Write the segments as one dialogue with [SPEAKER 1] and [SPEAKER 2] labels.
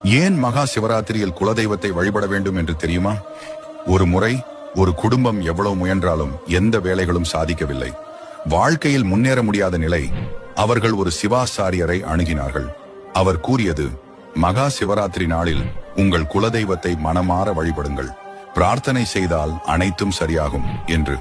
[SPEAKER 1] ஏன் மகா சிவராத்திரியில் குலதெய்வத்தை வழிபட வேண்டும் என்று தெரியுமா? ஒரு முறை ஒரு குடும்பம் எவ்வளவு முயன்றாலும் எந்த வேலைகளும் சாதிக்கவில்லை. வாழ்க்கையில் முன்னேற முடியாத நிலை. அவர்கள் ஒரு சிவாசாரியரை அணுகினார்கள். அவர் கூறியது, மகா சிவராத்திரி நாளில் உங்கள் குலதெய்வத்தை மனமாற வழிபடுங்கள், பிரார்த்தனை செய்தால் அனைத்தும் சரியாகும் என்று.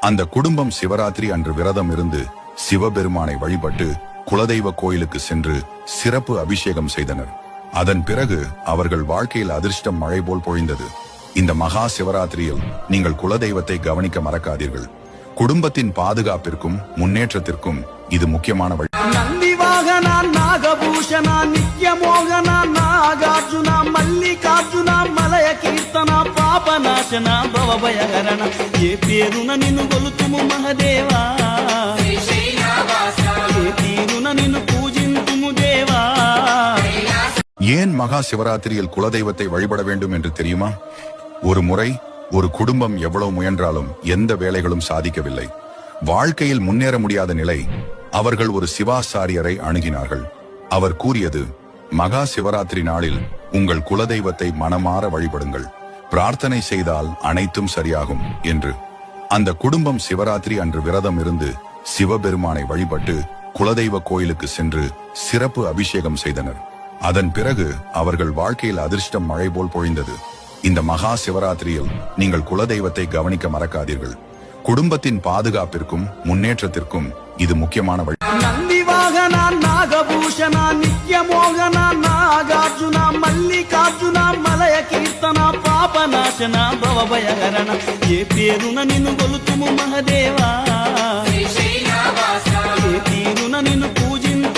[SPEAKER 1] அந்த குடும்பம் சிவராத்திரி அன்று விரதம் இருந்து சிவபெருமானை வழிபட்டு குலதெய்வ கோயிலுக்கு சென்று சிறப்பு அபிஷேகம் செய்தனர். அதன் பிறகு அவர்கள் வாழ்க்கையில் அதிர்ஷ்டம் மழை போல் பொழிந்தது. இந்த மகா சிவராத்திரியில் நீங்கள் குலதெய்வத்தை கவனிக்க மறக்காதீர்கள். குடும்பத்தின் பாதுகாப்பிற்கும் முன்னேற்றத்திற்கும் இது முக்கியமான வழி.
[SPEAKER 2] நந்திவாகனா, நாகபூஷணா, நித்யமோகனா, நாகார்ஜுனா, மல்லிகார்ஜுனா, మలయ కీర్తన, పాపనాశన, భవభయహరణ, ఏ పేరున నిన్ను గొలుతుము మహదేవా, ఏ తీరున నిన్ను పూజింతుము దేవా.
[SPEAKER 1] ஏன் மகா சிவராத்திரியில் குலதெய்வத்தை வழிபட வேண்டும் என்று தெரியுமா? ஒரு முறை ஒரு குடும்பம் எவ்வளவு முயன்றாலும் எந்த வேலைகளும் சாதிக்கவில்லை. வாழ்க்கையில் முன்னேற முடியாத நிலை. அவர்கள் ஒரு சிவாசாரியரை அணுகினார்கள். அவர் கூறியது, மகா சிவராத்திரி நாளில் உங்கள் குலதெய்வத்தை மனமாற வழிபடுங்கள், பிரார்த்தனை செய்தால் அனைத்தும் சரியாகும் என்று. அந்த குடும்பம் சிவராத்திரி அன்று விரதம் இருந்து சிவபெருமானை வழிபட்டு குலதெய்வ கோயிலுக்கு சென்று சிறப்பு அபிஷேகம் செய்தனர். அதன் பிறகு அவர்கள் வாழ்க்கையில் அதிர்ஷ்டம் மழை போல் பொழிந்தது. இந்த மகா சிவராத்திரியில் நீங்கள் குலதெய்வத்தை கவனிக்க மறக்காதீர்கள். குடும்பத்தின் பாதுகாப்பிற்கும் முன்னேற்றத்திற்கும் இது முக்கியமான வழி.
[SPEAKER 2] நந்திவாகனா, நாகபூஷணா, நித்யமோகனா, நாகார்ஜுனா, మల్లికార్జునా, మలయ కీర్తన, పాపనాశన, భవభయహరణ, ఏ పేరున నిన్ను గొలుతుము మహదేవా, ఏ తీరున నిన్ను పూజింతుము